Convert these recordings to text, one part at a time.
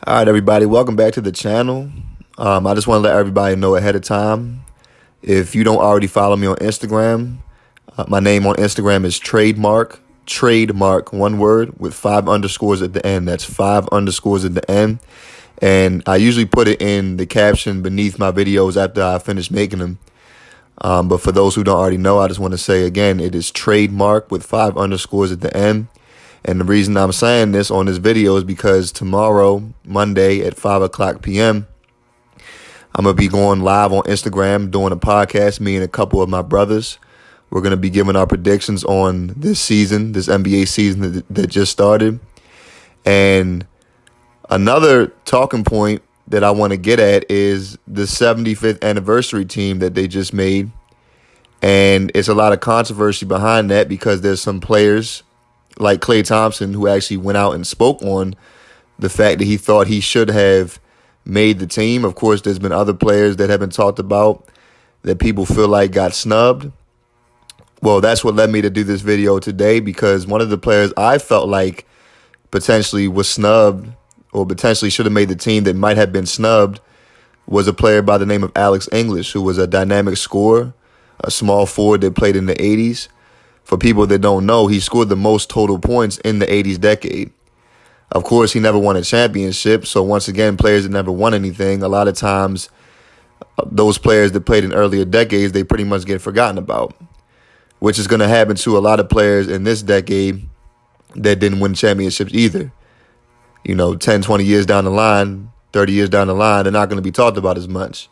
All right, everybody, welcome back to the channel. I just want to let everybody know ahead of time. If you don't already follow me on Instagram, my name on Instagram is trademark, one word with 5 underscores at the end. That's 5 underscores at the end. And I usually put it in the caption beneath my videos after I finish making them. But for those who don't already know, I just want to say again, it is trademark with 5 underscores at the end. And the reason I'm saying this on this video is because tomorrow, Monday at 5 o'clock p.m., I'm going to be going live on Instagram doing a podcast, me and a couple of my brothers. We're going to be giving our predictions on this season, this NBA season that just started. And another talking point that I want to get at is the 75th anniversary team that they just made. And it's a lot of controversy behind that because there's some players like Klay Thompson, who actually went out and spoke on the fact that he thought he should have made the team. Of course, there's been other players that have been talked about that people feel like got snubbed. Well, that's what led me to do this video today, because one of the players I felt like potentially was snubbed or potentially should have made the team that might have been snubbed was a player by the name of Alex English, who was a dynamic scorer, a small forward that played in the 80s. For people that don't know, he scored the most total points in the 80s decade. Of course, he never won a championship. So once again, players that never won anything, a lot of times those players that played in earlier decades, they pretty much get forgotten about, which is going to happen to a lot of players in this decade that didn't win championships either. 10, 20 years down the line, 30 years down the line, they're not going to be talked about as much.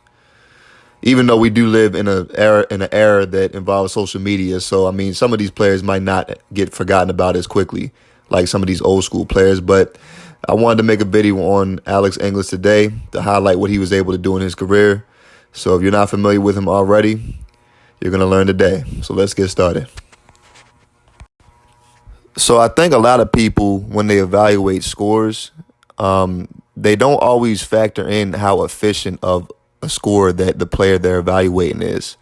Even though we do live in an era that involves social media. So, I mean, some of these players might not get forgotten about as quickly, like some of these old school players. But I wanted to make a video on Alex English today to highlight what he was able to do in his career. So if you're not familiar with him already, you're going to learn today. So let's get started. So I think a lot of people, when they evaluate scores, they don't always factor in how efficient of a score that the player they're evaluating is.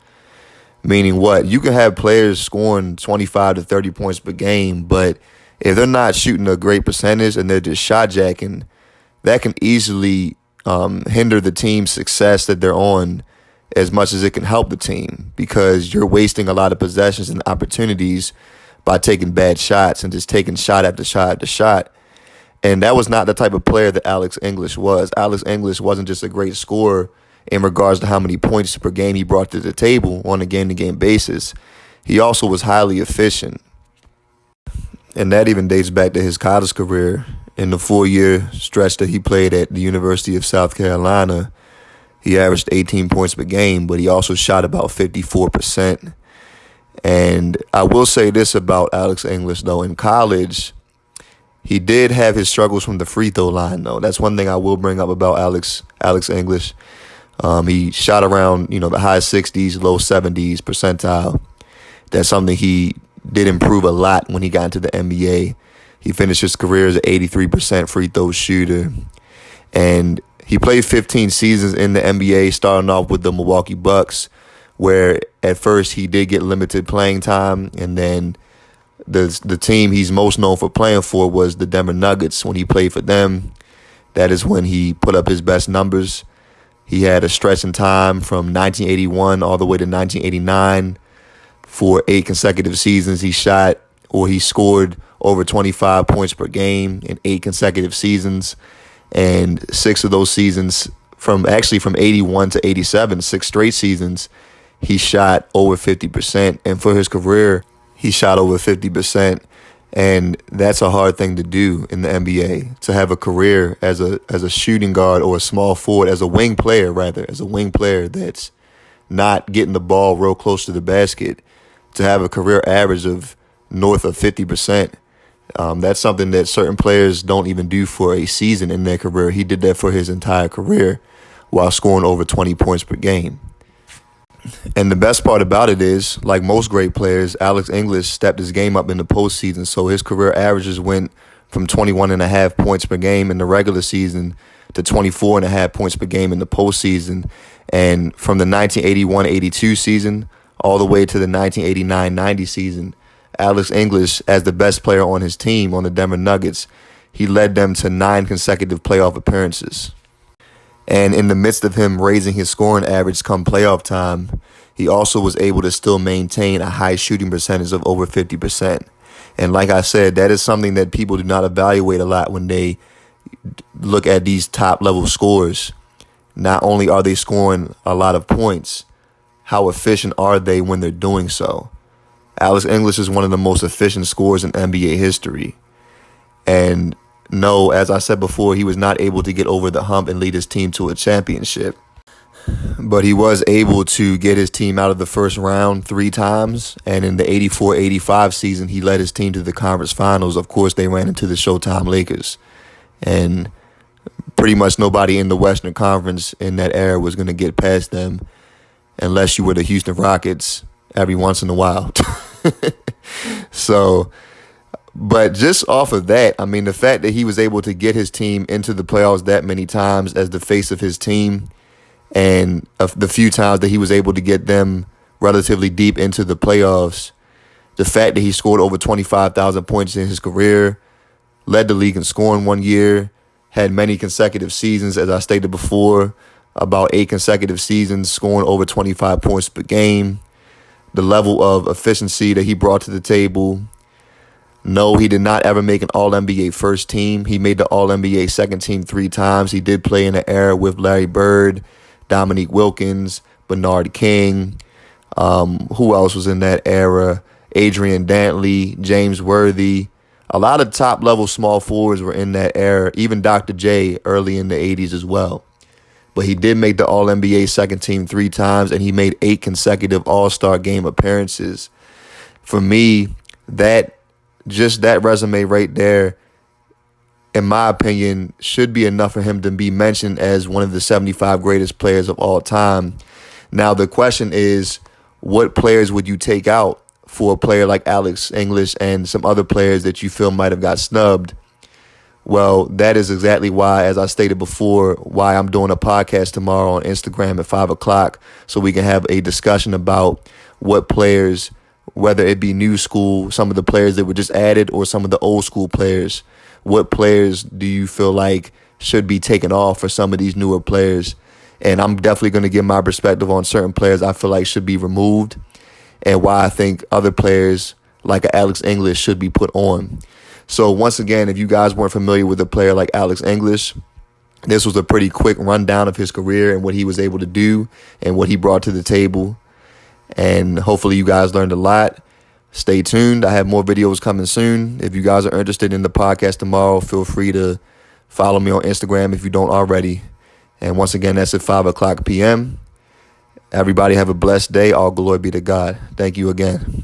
Meaning what? You can have players scoring 25 to 30 points per game, but if they're not shooting a great percentage and they're just shot jacking, that can easily hinder the team's success that they're on as much as it can help the team, because you're wasting a lot of possessions and opportunities by taking bad shots and just taking shot after shot after shot. And that was not the type of player that Alex English was. Alex English wasn't just a great scorer in regards to how many points per game he brought to the table on a game-to-game basis. He also was highly efficient. And that even dates back to his college career. In the 4-year stretch that he played at the University of South Carolina, he averaged 18 points per game, but he also shot about 54%. And I will say this about Alex English, though. In college, he did have his struggles from the free throw line, though. That's one thing I will bring up about Alex English. He shot around, the high 60s, low 70s percentile. That's something he did improve a lot when he got into the NBA. He finished his career as an 83% free throw shooter. And he played 15 seasons in the NBA, starting off with the Milwaukee Bucks, where at first he did get limited playing time. And then the team he's most known for playing for was the Denver Nuggets. When he played for them, that is when he put up his best numbers. He had a stretch in time from 1981 all the way to 1989. For 8 consecutive seasons, he scored over 25 points per game in 8 consecutive seasons. And 6 of those seasons, from 81 to 87, 6 straight seasons, he shot over 50%. And for his career, he shot over 50%. And that's a hard thing to do in the NBA, to have a career as a shooting guard or a small forward, as a wing player that's not getting the ball real close to the basket, to have a career average of north of 50%. That's something that certain players don't even do for a season in their career. He did that for his entire career while scoring over 20 points per game. And the best part about it is, like most great players, Alex English stepped his game up in the postseason. So his career averages went from 21.5 points per game in the regular season to 24.5 points per game in the postseason. And from the 1981-82 season all the way to the 1989-90 season, Alex English, as the best player on his team, on the Denver Nuggets, he led them to 9 consecutive playoff appearances. And in the midst of him raising his scoring average come playoff time, he also was able to still maintain a high shooting percentage of over 50%. And like I said, that is something that people do not evaluate a lot when they look at these top level scores. Not only are they scoring a lot of points, how efficient are they when they're doing so? Alex English is one of the most efficient scorers in NBA history. And no, as I said before, he was not able to get over the hump and lead his team to a championship. But he was able to get his team out of the first round 3 times. And in the 84-85 season, he led his team to the conference finals. Of course, they ran into the Showtime Lakers. And pretty much nobody in the Western Conference in that era was going to get past them unless you were the Houston Rockets every once in a while. So, but just off of that, I mean, the fact that he was able to get his team into the playoffs that many times as the face of his team, and the few times that he was able to get them relatively deep into the playoffs, the fact that he scored over 25,000 points in his career, led the league in scoring one year, had many consecutive seasons, as I stated before, about 8 consecutive seasons scoring over 25 points per game, the level of efficiency that he brought to the table. No, he did not ever make an All-NBA first team. He made the All-NBA second team 3 times. He did play in the era with Larry Bird, Dominique Wilkins, Bernard King. Who else was in that era? Adrian Dantley, James Worthy. A lot of top-level small forwards were in that era, even Dr. J early in the 80s as well. But he did make the All-NBA second team 3 times, and he made 8 consecutive All-Star game appearances. For me, that resume right there, in my opinion, should be enough for him to be mentioned as one of the 75 greatest players of all time. Now, the question is, what players would you take out for a player like Alex English and some other players that you feel might have got snubbed? Well, that is exactly why, as I stated before, why I'm doing a podcast tomorrow on Instagram at 5 o'clock, so we can have a discussion about what players, whether it be new school, some of the players that were just added, or some of the old school players, what players do you feel like should be taken off for some of these newer players? And I'm definitely going to give my perspective on certain players I feel like should be removed, and why I think other players like Alex English should be put on. So once again, if you guys weren't familiar with a player like Alex English, this was a pretty quick rundown of his career and what he was able to do and what he brought to the table. And hopefully you guys learned a lot. Stay tuned. I have more videos coming soon. If you guys are interested in the podcast tomorrow, feel free to follow me on Instagram if you don't already. And once again, that's at 5 o'clock p.m. Everybody have a blessed day. All glory be to God. Thank you again.